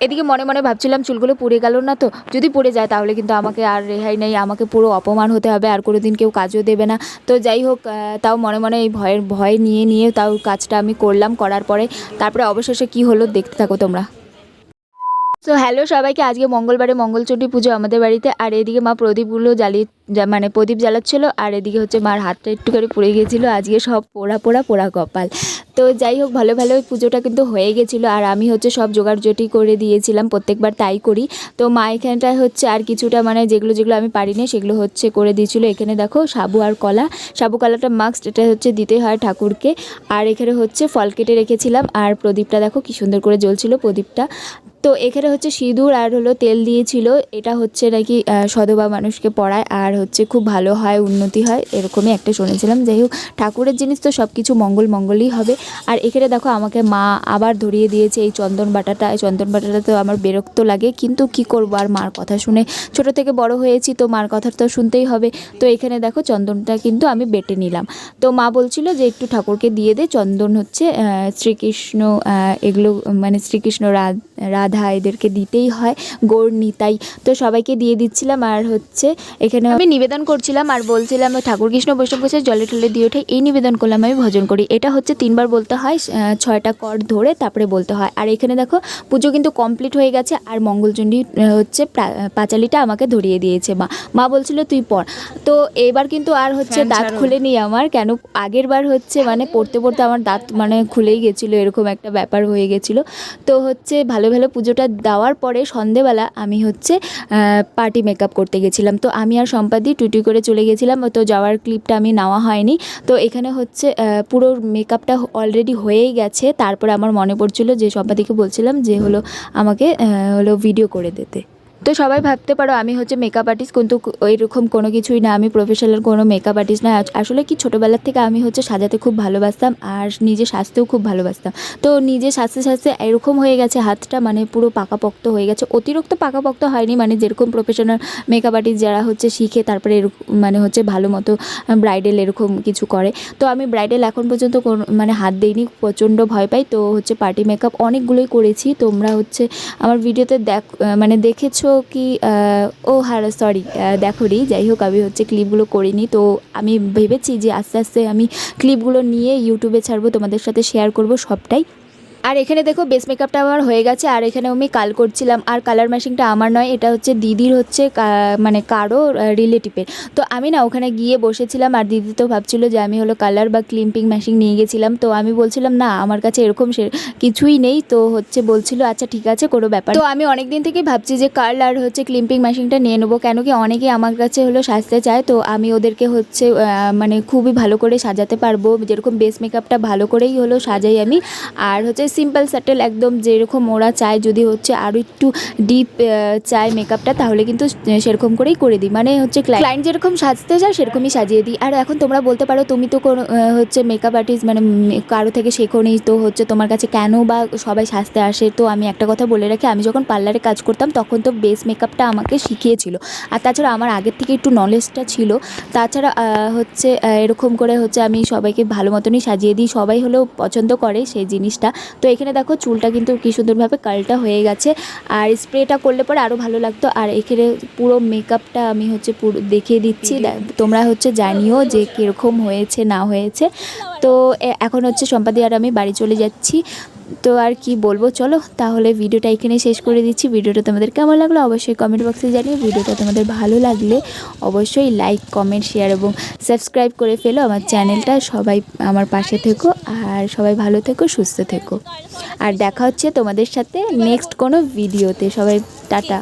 এদিকে মনে মনে ভাবছিলাম চুলগুলো পুড়ে গেল না তো, যদি পুড়ে যায় তাহলে কিন্তু আমাকে আর রেহাই নেই, আমাকে পুরো অপমান হতে হবে, আর কোনো দিন কেউ কাজও দেবে না। তো যাই হোক, তাও মনে মনে এই ভয় নিয়ে তাও কাজটা আমি করলাম। করার পরে তারপরে অবশেষে কি হলো দেখতে থাকো তোমরা। তো হ্যালো সবাইকে, আজকে মঙ্গলবারে মঙ্গলচণ্ডী পুজো আমাদের বাড়িতে। আর এদিকে মা প্রদীপগুলো মানে প্রদীপ জ্বালাচ্ছিলো, আর এদিকে হচ্ছে মার হাতটা একটুখানি পুড়ে গিয়েছিলো, আজকে সব পোড়া কপাল। তো যাই হোক, ভালো পুজোটা কিন্তু হয়ে গেছিলো, আর আমি হচ্ছে সব জোগাড়জটি করে দিয়েছিলাম, প্রত্যেকবার তাই করি। তো মা এখানটায় হচ্ছে আর কিছুটা মানে যেগুলো আমি পারিনি সেগুলো হচ্ছে করে দিয়েছিলো। এখানে দেখো সাবু আর কলা, সাবু কলাটা মাস্ট, এটা হচ্ছে দিতে হয় ঠাকুরকে। আর এখানে হচ্ছে ফল কেটে রেখেছিলাম, আর প্রদীপটা দেখো কি সুন্দর করে জ্বলছিল প্রদীপটা। তো এখানে হচ্ছে সিঁদুর আর হলো তেল দিয়েছিল, এটা হচ্ছে নাকি সধবা মানুষকে পড়ায় আর হচ্ছে খুব ভালো হয়, উন্নতি হয়, এরকমই একটা শুনেছিলাম। যাই হোক, ঠাকুরের জিনিস তো সব কিছু মঙ্গলই হবে। আর এখানে দেখো আমাকে মা আবার ধরিয়ে দিয়েছে এই চন্দন বাটাটা। এই চন্দন বাটাটা তো আমার বিরক্ত লাগে, কিন্তু কি করব, আর মার কথা শুনে ছোট থেকে বড় হয়েছি, তো মার কথা তো শুনতেই হবে। তো এখানে দেখো চন্দনটা কিন্তু আমি বেটে নিলাম। তো মা বলছিল যে একটু ঠাকুরকে দিয়ে দে, চন্দন হচ্ছে শ্রীকৃষ্ণ, এগুলো মানে শ্রীকৃষ্ণ রাধা এদেরকে দিতেই হয়, গৌর নিতাই। তো সবাইকে দিয়ে দিচ্ছিলাম, আর হচ্ছে এখানে আমি নিবেদন করছিলাম আর বলছিলাম ঠাকুর কৃষ্ণ বৈষ্ণব বসে জলে টলে দিয়ে ওঠে, এই নিবেদন করলাম আমি ভজন করি। এটা হচ্ছে 3বার বলতে হয়, 6টা কর ধরে তারপরে বলতে হয়। আর এখানে দেখো পুজো কিন্তু কমপ্লিট হয়ে গেছে, আর মঙ্গলচণ্ডী হচ্ছে পাঁচালিটা আমাকে ধরিয়ে দিয়েছে মা বলছিল তুই পড়। তো এবার কিন্তু আর হচ্ছে দাঁত খুলেনি আমার, কেন আগের বার হচ্ছে মানে পড়তে আমার দাঁত মানে খুলেই গেছিলো, এরকম একটা ব্যাপার হয়ে গেছিলো। তো হচ্ছে ভালো পুজোটা দেওয়ার পরে সন্ধেবেলা আমি হচ্ছে পার্টি মেকআপ করতে গেছিলাম। তো আমি আর সম্পাদি টুটি করে চলে গেছিলাম, তো যাওয়ার ক্লিপটা আমি নেওয়া হয়নি। তো এখানে হচ্ছে পুরো মেকআপটা অলরেডি হয়েই গেছে। তারপরে আমার মনে পড়ছিলো যে সম্পাদিকে বলছিলাম যে হলো আমাকে ভিডিও করে দিতে। তো সবাই ভাবতে পারো আমি হচ্ছে মেকআপ আর্টিস্ট, কিন্তু ওইরকম কোনো কিছুই না, আমি প্রফেশনাল কোনো মেকআপ আর্টিস্ট না। আসলে কি, ছোটোবেলার থেকে আমি হচ্ছে সাজাতে খুব ভালোবাসতাম, আর নিজে সাজতেও খুব ভালোবাসতাম। তো নিজে সাজতে এরকম হয়ে গেছে হাতটা, মানে পুরো পাকাপোক্ত হয়ে গেছে, অতিরিক্ত পাকাপোক্ত হয়নি, মানে যেরকম প্রফেশনাল মেকআপ আর্টিস্ট যারা হচ্ছে শিখে তারপরে এরকম মানে হচ্ছে ভালো মতো ব্রাইডাল এরকম কিছু করে। তো আমি ব্রাইডাল এখন পর্যন্ত মানে হাত দিইনি, প্রচণ্ড ভয় পাই। তো হচ্ছে পার্টি মেকআপ অনেকগুলোই করেছি, তোমরা হচ্ছে আমার ভিডিওতে মানে দেখেছো কি, ও হ্যাঁ সরি দেখোনি। যাই হোক, আমি হচ্ছে ক্লিপগুলো করিনি, তো আমি ভেবেছি যে আস্তে আস্তে আমি ক্লিপগুলো নিয়ে ইউটিউবে ছাড়বো, তোমাদের সাথে শেয়ার করব সবটাই। আর এখানে দেখো বেস মেকআপটা আমার হয়ে গেছে, আর এখানে আমি কাল করছিলাম। আর কালার ম্যাশিংটা আমার নয়, এটা হচ্ছে দিদির, হচ্ছে মানে কারো রিলেটিভের। তো আমি না ওখানে গিয়ে বসেছিলাম, আর দিদি তো ভাবছিল যে আমি হলো কালার বা ক্লিম্পিং ম্যাশিং নিয়ে গেছিলাম। তো আমি বলছিলাম না, আমার কাছে এরকম কিছুই নেই। তো হচ্ছে বলছিল আচ্ছা ঠিক আছে, কোনো ব্যাপার। তো আমি অনেক দিন থেকেই ভাবছি যে কার্ল আর হচ্ছে ক্লিম্পিং ম্যাশিংটা নিয়ে নেবো, কেন কি অনেকেই আমার কাছে হলো সাজতে চায়, তো আমি ওদেরকে হচ্ছে মানে খুবই ভালো করে সাজাতে পারবো, যেরকম বেস মেকআপটা ভালো করেই হলো সাজাই আমি। আর হচ্ছে সিম্পল স্যাটেল একদম যেরকম ওরা চায়, যদি হচ্ছে আরও একটু ডিপ চায় মেকআপটা, তাহলে কিন্তু সেরকম করেই করে দিই, মানে হচ্ছে ক্লায়েন্ট যেরকম সাজতে চায় সেরকমই সাজিয়ে দিই। আর এখন তোমরা বলতে পারো তুমি তো কোনো হচ্ছে মেকআপ আর্টিস্ট, মানে কারো থেকে শেখো নি, তো হচ্ছে তোমার কাছে কেন বা সবাই সাজতে আসে। তো আমি একটা কথা বলে রাখি, আমি যখন পার্লারে কাজ করতাম তখন তো বেস মেকআপটা আমাকে শিখিয়েছিল, আর তাছাড়া আমার আগের থেকে একটু নলেজটা ছিল। তাছাড়া হচ্ছে এরকম করে হচ্ছে আমি সবাইকে ভালো মতনই সাজিয়ে দিই, সবাই হলো পছন্দ করে সেই জিনিসটা। তো এখানে দেখো চুলটা কিন্তু কি সুন্দরভাবে কার্লটা হয়ে গেছে, আর স্প্রেটা করলে পরে আরও ভালো লাগতো। আর এখানে পুরো মেকআপটা আমি হচ্ছে পুরো দেখিয়ে দিচ্ছি, তোমরা হচ্ছে জানিও যে কীরকম হয়েছে না হয়েছে। তো এখন হচ্ছে সম্পাদি আর আমি বাড়ি চলে যাচ্ছি। তো আর কি বলবো, চলো তাহলে ভিডিওটা এখানে শেষ করে দিচ্ছি। ভিডিওটা তোমাদের কেমন লাগলো অবশ্যই কমেন্ট বক্সে জানিও। ভিডিওটা তোমাদের ভালো লাগলে অবশ্যই লাইক, কমেন্ট, শেয়ার এবং সাবস্ক্রাইব করে ফেলো আমার চ্যানেলটা। সবাই আমার পাশে থেকো, আর সবাই ভালো থেকো, সুস্থ থেকো। আর দেখা হচ্ছে তোমাদের সাথে নেক্সট কোনো ভিডিওতে। সবাই টাটা।